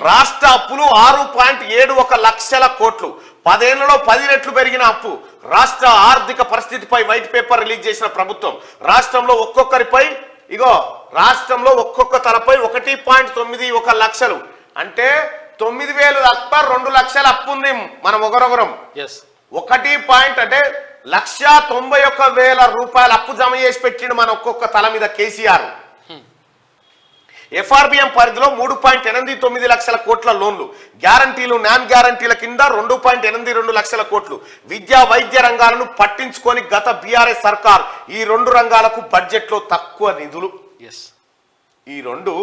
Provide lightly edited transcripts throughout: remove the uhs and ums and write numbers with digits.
రాష్ట్ర అప్పులు 6.71 లక్షల కోట్లు. 10 ఏళ్లలో 10 రెట్లు పెరిగిన అప్పు. రాష్ట్ర ఆర్థిక పరిస్థితిపై వైట్ పేపర్ రిలీజ్ చేసిన ప్రభుత్వం రాష్ట్రంలో ఒక్కొక్క తలపై 1.91 లక్షలు అంటే 9,000 తప్ప 2 లక్షల అప్పు ఉంది మనం ఒకరొకరం. 1 అంటే 1,91,000 రూపాయలు అప్పు జమ చేసి పెట్టిండు మన ఒక్కొక్క తల మీద కేసీఆర్. ఎఫ్ఆర్బిఎం పరిధిలో 3.89 లక్షల కోట్ల లోన్లు, గ్యారంటీలు నాన్ గ్యారంటీల కింద 2.82 లక్షల కోట్లు. విద్యా వైద్య రంగాలను పట్టించుకొని గత బీఆర్ఎస్ సర్కార్ ఈ 2 రంగాలకు బడ్జెట్లో తక్కువ నిధులు. ఈ 2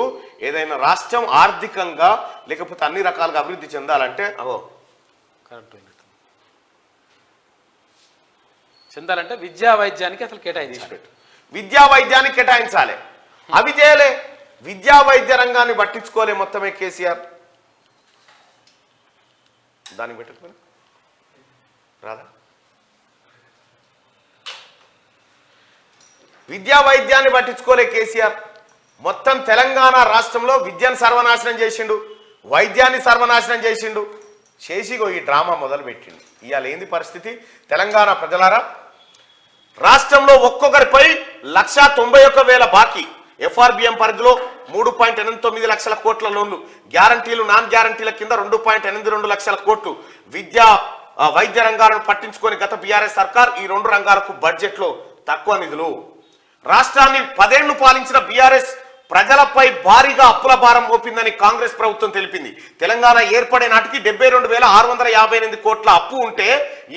ఏదైనా రాష్ట్రం ఆర్థికంగా లేకపోతే అన్ని రకాలుగా అభివృద్ధి చెందాలంటే విద్యా వైద్యానికి అసలు విద్యా వైద్యానికి కేటాయించాలి. అవి చేయలే. విద్యా వైద్య రంగాన్ని పట్టించుకోలే మొత్తమే కేసీఆర్. దాన్ని పెట్టుకుని రాదా? విద్యా వైద్యాన్ని పట్టించుకోలే కేసీఆర్. మొత్తం తెలంగాణ రాష్ట్రంలో విద్యను సర్వనాశనం చేసిండు, వైద్యాన్ని సర్వనాశనం చేసిండు. చేసిగో ఈ డ్రామా మొదలు పెట్టిండు. ఇవాళ ఏంది పరిస్థితి తెలంగాణ ప్రజలారా? రాష్ట్రంలో ఒక్కొక్కరిపై 1,91,000 బాకీ. ఎఫ్ఆర్బిఎం పరిధిలో 3.89 లక్షల కోట్ల లోన్లు, గ్యారంటీలు నాన్ గ్యారంటీల కింద 2.82 లక్షల కోట్లు. విద్యా వైద్య రంగాలను పట్టించుకొని గత బీఆర్ఎస్ సర్కార్ ఈ 2 రంగాలకు బడ్జెట్లో తక్కువ నిధులు. రాష్ట్రాన్ని 10 ఏళ్లు పాలించిన బీఆర్ఎస్ ప్రజలపై భారీగా అప్పుల భారం మోపిందని కాంగ్రెస్ ప్రభుత్వం తెలిపింది. తెలంగాణ ఏర్పడే నాటికి 72,658 కోట్ల అప్పు ఉంటే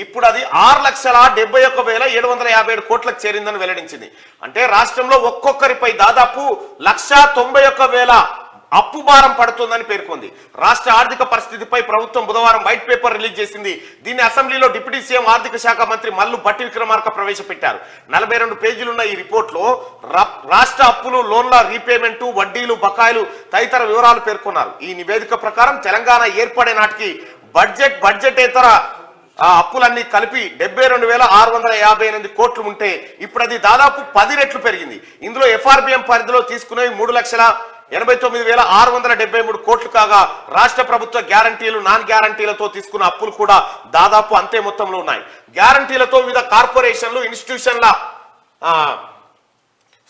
ఇప్పుడు అది 6,71,757 కోట్లకు చేరిందని వెల్లడించింది. అంటే రాష్ట్రంలో ఒక్కొక్కరిపై దాదాపు 1,91,000 అప్పు భారం పడుతుందని పేర్కొంది. రాష్ట్ర ఆర్థిక పరిస్థితిపై ప్రభుత్వం బుధవారం వైట్ పేపర్ రిలీజ్ చేసింది. దీన్ని అసెంబ్లీలో డిప్యూటీ సీఎం ఆర్థిక శాఖ మంత్రి మల్లు భట్టి విక్రమార్క ప్రవేశపెట్టారు. 42 పేజీలున్న ఈ రిపోర్ట్లో రాష్ట్ర అప్పులు, లోన్ల రీపేమెంటు, వడ్డీలు, బకాయిలు తదితర వివరాలు పేర్కొన్నారు. ఈ నివేదిక ప్రకారం తెలంగాణ ఏర్పడే నాటికి బడ్జెటేతర అప్పులన్నీ కలిపి 72,658 కోట్లు ఉంటే ఇప్పుడు అది దాదాపు 10 రెట్లు పెరిగింది. ఇందులో ఎఫ్ఆర్బిఎం పరిధిలో తీసుకునే 3,89,673 కోట్లు కాగా రాష్ట్ర ప్రభుత్వ గ్యారంటీలు నాన్ గ్యారంటీలతో తీసుకున్న అప్పులు కూడా దాదాపు అంతే మొత్తంలో ఉన్నాయి. గ్యారంటీలతో వివిధ కార్పొరేషన్లు, ఇన్స్టిట్యూషన్ల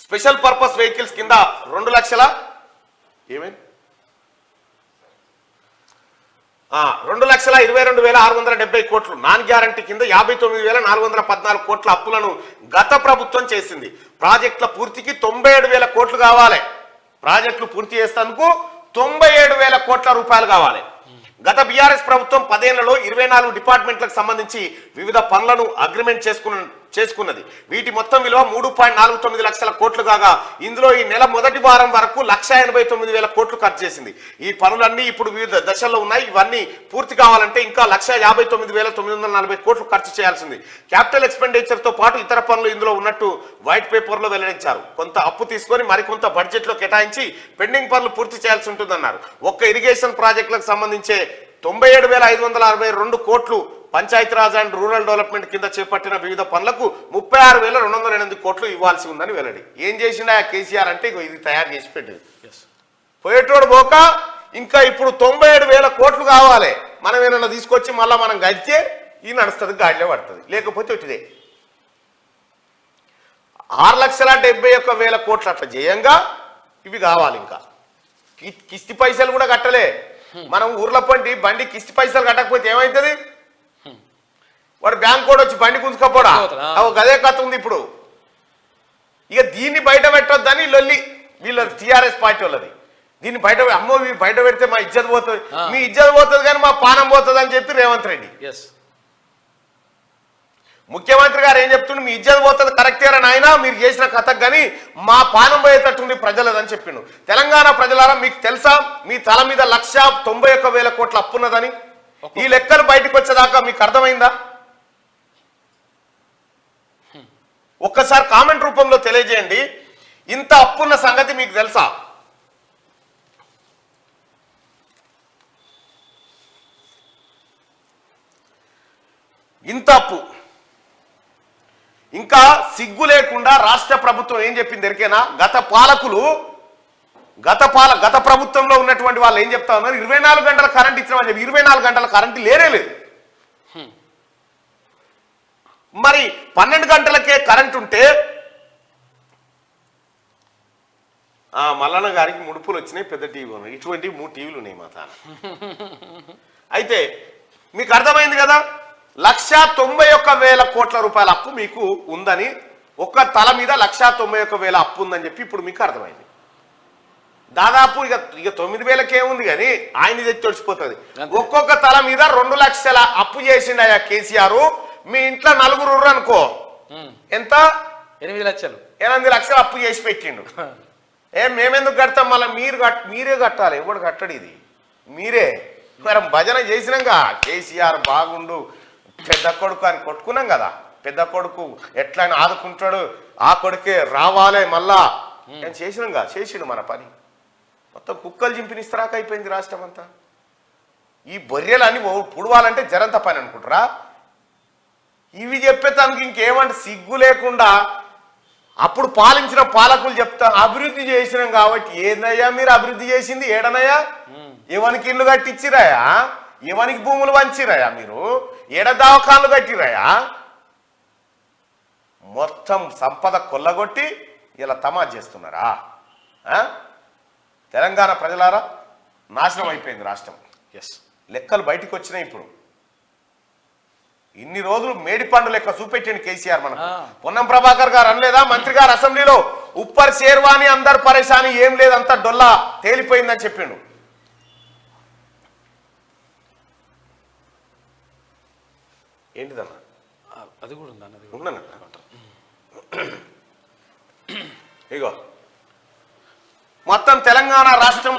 స్పెషల్ పర్పస్ వెహికల్స్ కింద 2,22,670 కోట్లు, నాన్ గ్యారంటీ కింద 59,414 కోట్ల అప్పులను గత ప్రభుత్వం చేసింది. ప్రాజెక్టుల పూర్తికి 97,000 కోట్లు కావాలి. ప్రాజెక్టులు పూర్తి చేసేందుకు 97,000 కోట్ల రూపాయలు కావాలి. గత బీఆర్ఎస్ ప్రభుత్వం 10 ఏళ్లలో 24 డిపార్ట్మెంట్లకు సంబంధించి వివిధ పనులను అగ్రిమెంట్ చేసుకున్నది. వీటి మొత్తం విలువ 3.49 లక్షల కోట్లు కాగా ఇందులో ఈ నెల మొదటి వారం వరకు 1,89,000 కోట్లు ఖర్చు చేసింది. ఈ పనులన్నీ ఇప్పుడు వివిధ దశల్లో ఉన్నాయి. ఇవన్నీ పూర్తి కావాలంటే ఇంకా 1,59,940 కోట్లు ఖర్చు చేయాల్సింది. క్యాపిటల్ ఎక్స్పెండిచర్ తో పాటు ఇతర పనులు ఇందులో ఉన్నట్టు వైట్ పేపర్ లో వెల్లడించారు. కొంత అప్పు తీసుకొని మరికొంత బడ్జెట్ లో కేటాయించి పెండింగ్ పనులు పూర్తి చేయాల్సి ఉంటుందన్నారు. ఒక్క ఇరిగేషన్ ప్రాజెక్టులకు సంబంధించే 97,562 కోట్లు, పంచాయతీరాజ్ అండ్ రూరల్ డెవలప్మెంట్ కింద చేపట్టిన వివిధ పనులకు 36,208 కోట్లు ఇవ్వాల్సి ఉందని వెల్లడి. ఏం చేసిండా కేసీఆర్ అంటే ఇది తయారు చేసి పెట్టింది. పోయేటోడు పోక ఇంకా ఇప్పుడు 97,000 కోట్లు కావాలి. మనం ఏమైనా తీసుకొచ్చి మళ్ళీ మనం గడిచే ఈ నడుస్తుంది, గాడిలో పడుతుంది. లేకపోతే ఇటుదే 6,71,000 కోట్లు అట్లా చేయంగా ఇవి కావాలి. ఇంకా కిస్తి పైసలు కూడా కట్టలే. మనం ఊర్ల బండి కిస్తి పైసలు కట్టకపోతే ఏమవుతుంది? వాడు బ్యాంక్ కూడా వచ్చి బండి గుంజుకపోడా గదే కథ ఉంది ఇప్పుడు. ఇక దీన్ని బయట పెట్టొద్దని లొల్లి వీళ్ళ టీఆర్ఎస్ పార్టీ వాళ్ళది. దీన్ని బయట బయట పెడితే మా ఇజ్జత్ పోతుంది, మీ ఇజ్జత్ పోతుంది కానీ మా పానం పోతుంది అని చెప్పి రేవంత్ రెడ్డి ముఖ్యమంత్రి గారు ఏం చెప్తుండే, మీ ఇజ్జత్ పోతుంది కరెక్టేరా నాయన, మీరు చేసిన కథకు కానీ మా పానం పోయేటట్టుంది ప్రజలదని చెప్పిండు. తెలంగాణ ప్రజలారా మీకు తెలుసా మీ తల మీద 1,91,000 కోట్ల అప్పున్నదని? ఈ లెక్కలు బయటకు వచ్చేదాకా మీకు అర్థమైందా? ఒక్కసారి కామెంట్ రూపంలో తెలియజేయండి. ఇంత అప్పున్న సంగతి మీకు తెలుసా? ఇంత అప్పు. ఇంకా సిగ్గు లేకుండా రాష్ట్ర ప్రభుత్వం ఏం చెప్పింది ఎరికేనా? గత ప్రభుత్వంలో ఉన్నటువంటి వాళ్ళు ఏం చెప్తా ఉన్నారు, 24 గంటల కరెంట్ ఇచ్చినామని చెప్పి 24 గంటల కరెంట్ లేనే లేదు. మరి 12 గంటలకే కరెంట్ ఉంటే మల్లన్న గారికి ముడుపులు వచ్చినాయి, పెద్ద టీవీ ఉన్నాయి, ఇటువంటి 3 టీవీలు ఉన్నాయి మా తాన. అయితే మీకు అర్థమైంది కదా, 191,000 కోట్ల రూపాయల అప్పు మీకు ఉందని, ఒక్క తల మీద 191,000 అప్పు ఉందని చెప్పి ఇప్పుడు మీకు అర్థమైంది. దాదాపు ఇక 9,000కే ఉంది కానీ ఆయన తెచ్చి తడిచిపోతుంది. ఒక్కొక్క తల మీద 2 లక్షల అప్పు చేసిండయా కేసీఆర్. మీ ఇంట్లో 4 ఉర్రు అనుకో, ఎంత 8 లక్షలు 8 లక్షలు అప్పు చేసి పెట్టిండు. మేమెందుకు కడతాం, మళ్ళీ మీరే కట్టాలి, ఎవడు కట్టడు, ఇది మీరే. మరి భజన చేసినాక కేసీఆర్ బాగుండు, పెద్ద కొడుకు అని కొట్టుకున్నాం కదా, పెద్ద కొడుకు ఎట్లయినా ఆదుకుంటాడు, ఆ కొడుకే రావాలే మళ్ళా నేను చేసినాం కదా, చేసిండు మన పని. మొత్తం కుక్కలు చింపినిస్తరాక అయిపోయింది రాష్ట్రం అంతా. ఈ బొర్రెలన్నీ పుడవాలంటే జరంత పని అనుకుంటారా? ఇవి చెప్పేదానికి ఇంకేమంటే సిగ్గు లేకుండా అప్పుడు పాలించిన పాలకులు చెప్తా అభివృద్ధి చేసినాం కాబట్టి, ఏందయ్యా మీరు అభివృద్ధి చేసింది, ఏడనయ్యా ఎవరికి ఇల్లు కట్టించిరాయా, ఎవరికి భూములు వంచిరాయా, మీరు ఏడ దవాఖాన్లు కట్టిరాయా, మొత్తం సంపద కొల్లగొట్టి ఇలా తమాషా చేస్తున్నారా? తెలంగాణ ప్రజలారా, నాశనం అయిపోయింది రాష్ట్రం. లెక్కలు బయటికి వచ్చినాయి. ఇప్పుడు ఇన్ని రోజులు మేడిపండు లెక్క చూపెట్టిండు కేసీఆర్. మనకు పొన్నం ప్రభాకర్ గారు అనలేదా, మంత్రి గారు అసెంబ్లీలో ఉప్పర్ షేర్వాణి అందరు పరేషాని, ఏం లేదు అంతా డొల్లా తేలిపోయిందని చెప్పిండు. ఏంటిదన్నా అది కూడా ఉందన్నది ఉన్నాను. ఇగో మొత్తం తెలంగాణ రాష్ట్రం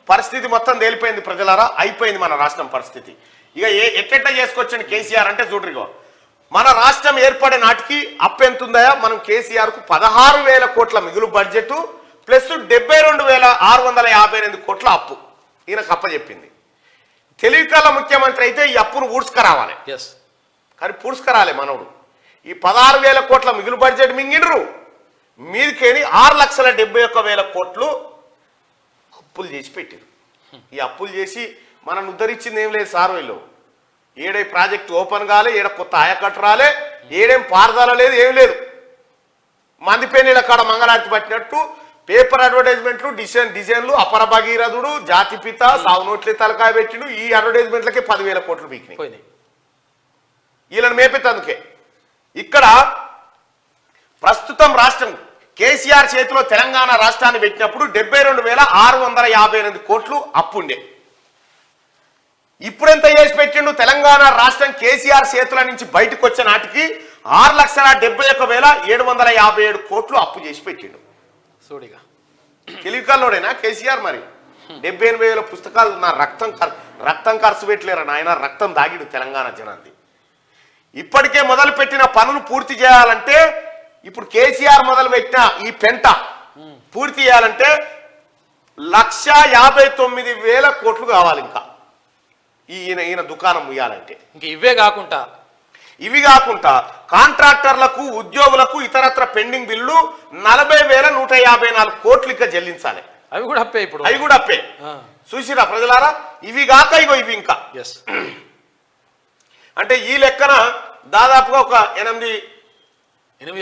పరిస్థితి మొత్తం తేలిపోయింది ప్రజలారా, అయిపోయింది మన రాష్ట్రం పరిస్థితి. ఇక ఎట్లెట్లా చేసుకొచ్చండి కేసీఆర్ అంటే చూడరిగో, మన రాష్ట్రం ఏర్పడే నాటికి అప్పు ఎంత ఉందా, మనం కేసీఆర్కు 16,000 కోట్ల మిగులు బడ్జెట్ ప్లస్ 72,658 కోట్ల అప్పు ఈయనకు అప్పచెప్పింది. తెలివికల్ల ముఖ్యమంత్రి అయితే ఈ అప్పును ఊడ్చుకరావాలి, కానీ పూడ్చుకరాలే మనోడు. ఈ 16,000 కోట్ల మిగులు బడ్జెట్ మింగిండ్రు, మీదికేని 6,71,000 కోట్లు అప్పులు చేసి పెట్టారు. ఈ అప్పులు చేసి మనం ఉద్ధరించింది ఏం లేదు సార్. వీళ్ళు ఏడే ప్రాజెక్టు ఓపెన్ కాలే, ఏడ కొత్త ఆయకట్టు రాలే, ఏడేం పారదాల లేదు, ఏం లేదు. మందిపేనీళ్ళ కాడ మంగళారతి పట్టినట్టు పేపర్ అడ్వర్టైజ్మెంట్లు, డిజైన్లు, అపర భగీరథుడు, జాతిపిత, సాగు నోట్లే తలకాయ పెట్టిండు. ఈ అడ్వర్టైజ్మెంట్లకే 10,000 కోట్లు పీకినాయి వీళ్ళని మేపెత్తందుకే. ఇక్కడ ప్రస్తుతం రాష్ట్రం కేసీఆర్ చేతిలో తెలంగాణ రాష్ట్రాన్ని పెట్టినప్పుడు 72,658 కోట్లు అప్పుండే. ఇప్పుడెంత చేసి పెట్టిండు, తెలంగాణ రాష్ట్రం కేసీఆర్ చేతుల నుంచి బయటకు వచ్చే నాటికి 6,71,757 కోట్లు అప్పు చేసి పెట్టిండు. సోడిగా తెలివికల్లోడేనా కేసీఆర్? మరి 78,000 పుస్తకాలు నా రక్తం ఖర్చు పెట్టలేరా నాయన, రక్తం దాగిడు తెలంగాణ జనాన్ని. ఇప్పటికే మొదలు పెట్టిన పనులు పూర్తి చేయాలంటే, ఇప్పుడు కేసీఆర్ మొదలు పెట్టిన ఈ పెంట పూర్తి చేయాలంటే 1,59,000 కోట్లు కావాలి. ఇంకా ఈయన దుకాణం ముయ్యాలంటే ఇంకా ఇవి కాకుండా కాంట్రాక్టర్లకు, ఉద్యోగులకు ఇతరత్ర పెండింగ్ బిల్లు 40,154 కోట్లు ఇంకా చెల్లించాలి. అవి కూడా అప్పే. ఇప్పుడు అవి కూడా అప్పే. చూసిరా ప్రజలారా, ఇవి కాక ఇవి ఇంకా అంటే ఈ లెక్కన దాదాపుగా ఒక 9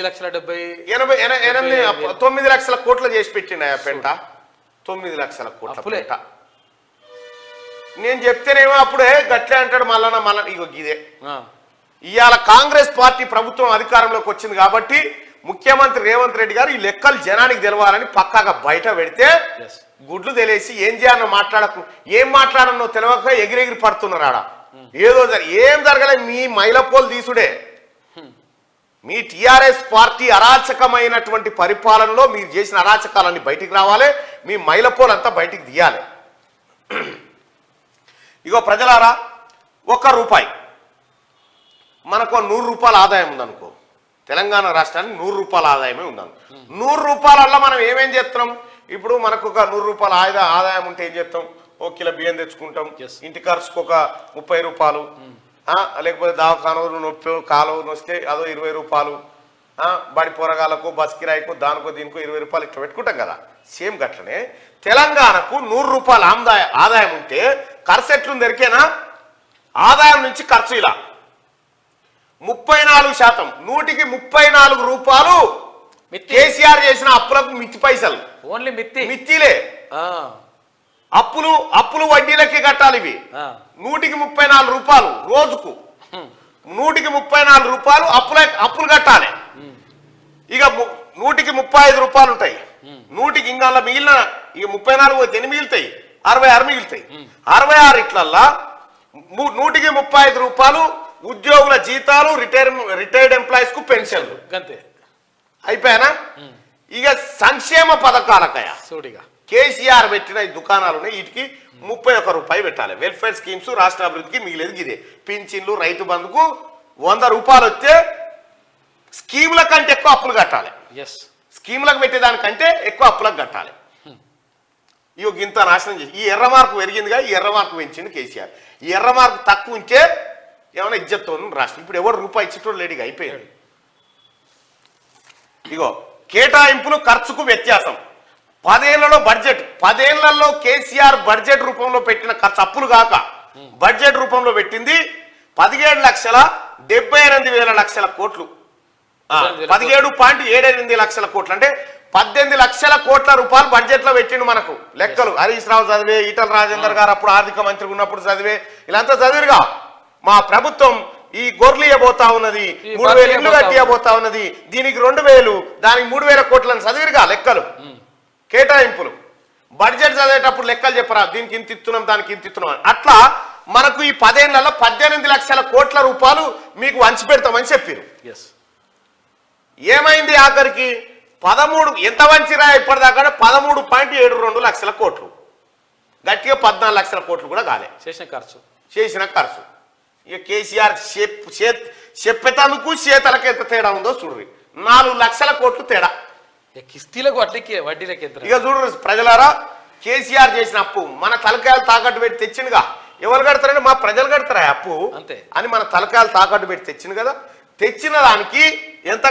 లక్షల కోట్ల చేసి పెట్టిండు ఆ పెంట. 9 లక్షల కోట్ల పెంట. నేను చెప్తేనేమో అప్పుడే గట్లే అంటాడు మళ్ళా ఇగో ఇదే. ఇవాళ కాంగ్రెస్ పార్టీ ప్రభుత్వం అధికారంలోకి వచ్చింది కాబట్టి ముఖ్యమంత్రి రేవంత్ రెడ్డి గారు ఈ లెక్కలు జనానికి తెలవాలని పక్కాగా బయట పెడితే గుడ్లు తెలిసి ఏం చేయాలన్నా మాట్లాడకు, ఏం మాట్లాడనో తెలియక ఎగిరెగిరి పడుతున్నారు ఆడ. ఏదో ఏం జరగలే, మీ మైలపోలు తీసుడే. మీ టిఆర్ఎస్ పార్టీ అరాచకమైనటువంటి పరిపాలనలో మీరు చేసిన అరాచకాలన్నీ బయటికి రావాలి, మీ మైలపోలంతా బయటికి తీయాలి. ఇగో ప్రజలారా, 1 రూపాయి మనకు 100 రూపాయల ఆదాయం ఉందనుకో, తెలంగాణ రాష్ట్రానికి 100 రూపాయల ఆదాయమే ఉందనుకో. 100 రూపాయలల్లో మనం ఏమేం చేస్తున్నాం? ఇప్పుడు మనకు ఒక 100 రూపాయల ఆదాయం ఉంటే ఏం చేస్తాం? 1 కిలో బియ్యం తెచ్చుకుంటాం, ఇంటి ఖర్చుకు ఒక 30 రూపాయలు, లేకపోతే దవాఖాన నొప్పి కాలువ వస్తే అదో 20 రూపాయలు, బడి పొరగాలకు బస్ కిరాయికు దానికో దీనికో 20 రూపాయలు ఇట్లా పెట్టుకుంటాం కదా, సేమ్ గట్లనే తెలంగాణకు 100 రూపాయల ఆదాయం ఉంటే ఖర్చు ఎట్లుంది ఎరికేనా? ఆదాయం నుంచి ఖర్చు ఇలా 34%, 100కి 34 రూపాయలు కేసీఆర్ చేసిన అప్పులకు మిత్తి పైసలు. ఓన్లీ మిత్తిలే అప్పులు వడ్డీలకి కట్టాలి ఇవి. 100కి 34 రూపాయలు రోజుకు, 100కి 34 రూపాయలు అప్పులు కట్టాలి. ఇక 100కి 35 రూపాయలు ఉంటాయి. 100కి ఇంకా మిగిలిన ఇక 34 పోతే ఎన్ని మిగులుతాయి? 66 మిగులుతాయి. 66 ఇట్లల్లా 100కి 35 రూపాయలు ఉద్యోగుల జీతాలు, రిటైర్డ్ ఎంప్లాయీస్ కు పెన్షన్లు. అంతే అయిపోయానా? ఇక సంక్షేమ పథకాలకయ కేసీఆర్ పెట్టిన ఈ దుకాణాలు ఉన్నాయి, వీటికి 31 రూపాయి పెట్టాలి. వెల్ఫేర్ స్కీమ్స్ రాష్ట్ర అభివృద్ధికి మిగిలేదు గిదే. పింఛన్లు, రైతు బంధుకు 100 రూపాయలు వస్తే స్కీముల కంటే ఎక్కువ అప్పులు కట్టాలి. స్కీములకు పెట్టేదానికంటే ఎక్కువ అప్పులకు కట్టాలి. ఇగో గింత నాశనం చేసి ఈ ఎర్ర మార్కు పెరిగిందిగా, ఈ ఎర్ర మార్కు పెంచింది కేసీఆర్. ఈ ఎర్ర మార్కు తక్కువ ఉంటే ఏమైనా ఇజ్జత్తో రాష్ట్రం. ఇప్పుడు ఎవరు రూపాయి ఇచ్చేటోడు లేడిగా, అయిపోయింది. ఇగో కేటాయింపులు ఖర్చుకు వ్యత్యాసం. 10 ఏళ్లలో బడ్జెట్, 10 ఏళ్లలో కేసీఆర్ బడ్జెట్ రూపంలో పెట్టిన ఖర్చు అప్పులు కాక బడ్జెట్ రూపంలో పెట్టింది 17,78,00,000 కోట్లు. 17.78 లక్షల కోట్లు అంటే 18 లక్షల కోట్ల రూపాయలు బడ్జెట్ లో పెట్టిండు. మనకు లెక్కలు హరీష్ రావు చదివే, ఈటల రాజేందర్ గారు అప్పుడు ఆర్థిక మంత్రి ఉన్నప్పుడు చదివే, ఇలాంతా చదివిరుగా. మా ప్రభుత్వం ఈ గొర్రెలియబోతా ఉన్నది, 3,000 ఇళ్లు కట్టియబోతా ఉన్నది, దీనికి 2,000, దానికి 3,000 కోట్లని చదివిరుగా లెక్కలు. కేటాయింపులు బడ్జెట్ చదివేటప్పుడు లెక్కలు చెప్పరా, దీనికి ఇంత ఇస్తున్నాం, దానికి ఇంత ఇస్తున్నాం. అట్లా మనకు ఈ 10 ఏళ్లలో 18 లక్షల కోట్ల రూపాయలు మీకు వంచి పెడతామని చెప్పారు. ఏమైంది? ఆఖరికి 13 ఎంత వంచిరా ఇప్పటిదాకా 13.72 లక్షల కోట్లు, గట్టిగా 14 లక్షల కోట్లు కూడా కాలే చేసిన ఖర్చు. ఇక కేసీఆర్ చెప్పేతందుకు చేతలకు ఎంత తేడా ఉందో చూడ్రి. 4 లక్షల కోట్లు తేడా కిస్తీలకు వడ్డీలకి. ఇక చూడరు ప్రజలారా, కేసీఆర్ చేసిన అప్పు మన తలకాయలు తాకట్టు పెట్టి తెచ్చిండుగా. ఎవరు కడతారంటే మా ప్రజలు కడతారా అప్పు అని మన తలకాయలు తాకట్టు పెట్టి తెచ్చింది కదా. తెచ్చిన దానికి ఎంత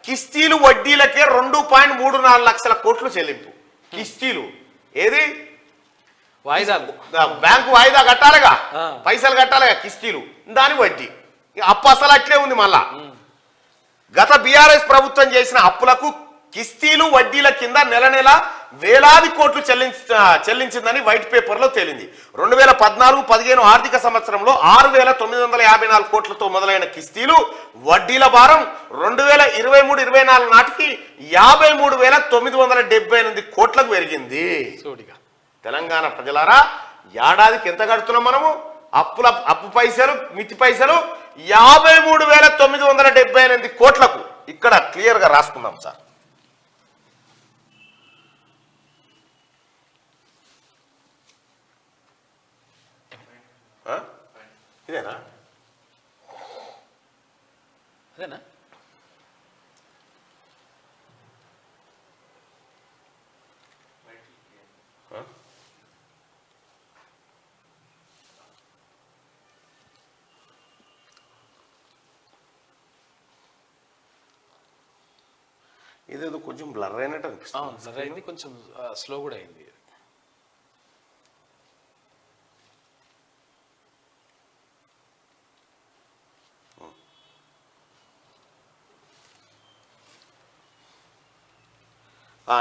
కిస్తీలు వడ్డీలకే 2.34 లక్షల కోట్లు చెల్లింపు. కిస్తీలు ఏది వాయిదాలు, బ్యాంకు వాయిదా కట్టాలిగా, పైసలు కట్టాలిగా, కిస్తీలు దాని వడ్డీ. అప్పు అసలు అట్లే ఉంది. మళ్ళా గత బీఆర్ఎస్ ప్రభుత్వం చేసిన అప్పులకు కిస్తీలు వడ్డీల కింద నెల నెల వేలాది కోట్లు చెల్లించిందని వైట్ పేపర్ లో తేలింది. 2014-15 ఆర్థిక సంవత్సరంలో 6,954 కోట్లతో మొదలైన కిస్తీలు వడ్డీల భారం 2023-24 నాటికి 53,978 కోట్లకు పెరిగింది. తెలంగాణ ప్రజలారా, ఏడాదికి ఎంత కడుతున్నాం మనము? అప్పు పైసలు, మితి పైసలు 53,978 కోట్లకు. ఇక్కడ క్లియర్ గా రాసుకుందాం సార్. ఇదేనా? అదేనా? ఇదేదో కొంచెం బ్లర్ అయినట్టు అనిపిస్తుంది. బ్లర్ అయింది, కొంచెం స్లో కూడా అయింది.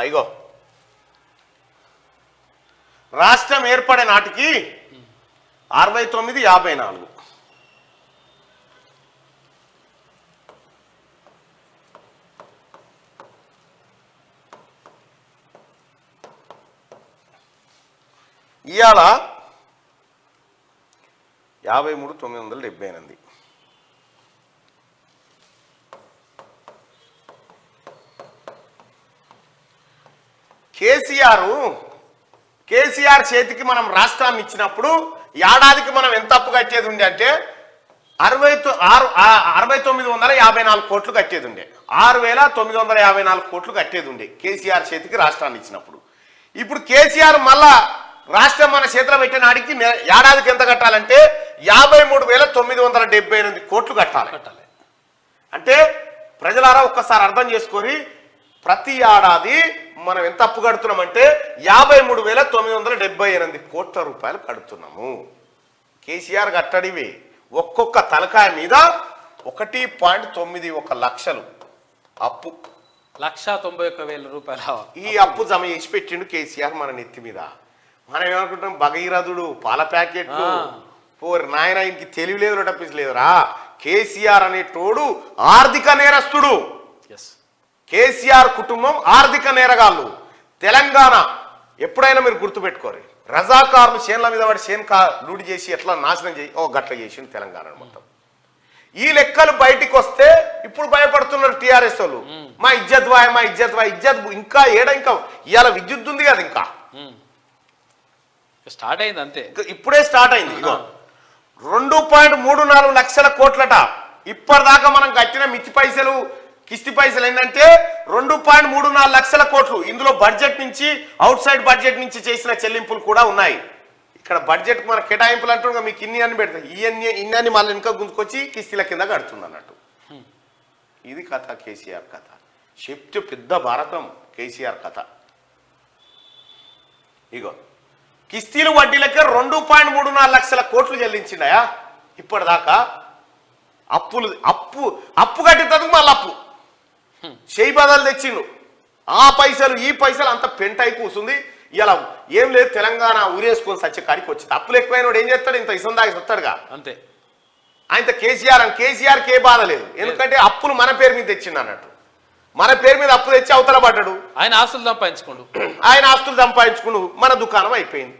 ఇగో రాష్ట్రం ఏర్పడే నాటికి 69-54. ఇవాళ 53,978. కేసీఆర్ చేతికి మనం రాష్ట్రాన్ని ఇచ్చినప్పుడు ఏడాదికి మనం ఎంత అప్పు కట్టేది ఉండే అంటే 6,954 కోట్లు కట్టేది ఉండే. 6,954 కోట్లు కట్టేది ఉండే కేసీఆర్ చేతికి రాష్ట్రాన్ని ఇచ్చినప్పుడు. ఇప్పుడు కేసీఆర్ మళ్ళా రాష్ట్రం మన చేతిలో పెట్టిన నాడికి ఏడాదికి ఎంత కట్టాలంటే 53,978 కోట్లు కట్టాలి. అంటే ప్రజలారా ఒక్కసారి అర్థం చేసుకొని ప్రతి ఏడాది మనం ఎంత అప్పు కడుతున్నామంటే 53,978 కోట్ల రూపాయలు కడుతున్నాము. కేసీఆర్ కట్టడివి ఒక్కొక్క తలకాయ మీద 1.91 లక్షలు అప్పు, 191,000 రూపాయలు. ఈ అప్పు జమ చేసి పెట్టిండు కేసీఆర్ మన నెత్తి మీద. మనం ఏమనుకుంటాం భగీరథుడు పాల ప్యాకెట్లు పోరు నాయన ఇంక తెలివిలేదు తప్పించలేదురా. కేసీఆర్ అనేటోడు ఆర్థిక నేరస్తుడు. కేసీఆర్ కుటుంబం ఆర్థిక నేరగాళ్ళు. తెలంగాణ ఎప్పుడైనా మీరు గుర్తుపెట్టుకోరు, రజాకారులు చేన్ల మీద వాడి లూడి చేసి ఎట్లా నాశనం చేసి గట్ల చేసింది తెలంగాణ మొత్తం. ఈ లెక్కలు బయటికి వస్తే ఇప్పుడు భయపడుతున్నారు టీఆర్ఎస్ వాళ్ళు. మా ఇజ్జత్ వాయ్ ఇజ్జత్ ఇంకా ఇంకా ఇవాళ విద్యుత్ ఉంది కదా, ఇంకా స్టార్ట్ అయింది అంతే, ఇప్పుడే స్టార్ట్ అయింది. 2.34 లక్షల కోట్లట. ఇప్పటిదాకా మనం కట్టిన మిత్తి పైసలు కిస్తి పైసలు ఏంటంటే 2.34 లక్షల కోట్లు. ఇందులో బడ్జెట్ నుంచి అవుట్ సైడ్ బడ్జెట్ నుంచి చేసిన చెల్లింపులు కూడా ఉన్నాయి. ఇక్కడ బడ్జెట్ మన కేటాయింపులు అంటున్నా మీకు ఇన్ని అన్ని పెడతాయి, ఇన్ని మళ్ళీ ఇంకా గుంజుకొచ్చి కిస్తీల కింద కడుతుంది అన్నట్టు. ఇది కథ, కేసీఆర్ కథ. చెప్తే పెద్ద భారతం కేసీఆర్ కథ. ఇగో కిస్తీలు వడ్డీలకే 2.34 లక్షల కోట్లు చెల్లించిండయా ఇప్పటిదాకా. అప్పు కట్టినందుకు మళ్ళీ అప్పు చేయి బదలు తెచ్చిండు. ఆ పైసలు ఈ పైసలు అంత పెంటై కూసుంది. ఇలా ఏం లేదు, తెలంగాణ ఊరేసుకొని సచ్చే కాడికి వచ్చింది. అప్పులు ఎక్కువైన వాడు ఏం చేస్తాడు, ఇంత ఇసం దాగి వస్తాడుగా అంతే. ఆయన కేసీఆర్కి ఏ బాధ లేదు, ఎందుకంటే అప్పులు మన పేరు మీద తెచ్చిండు అన్నట్టు. మన పేరు మీద అప్పు తెచ్చి అవతల పడ్డాడు, ఆయన ఆస్తులు సంపాదించుకోండు, మన దుకాణం అయిపోయింది.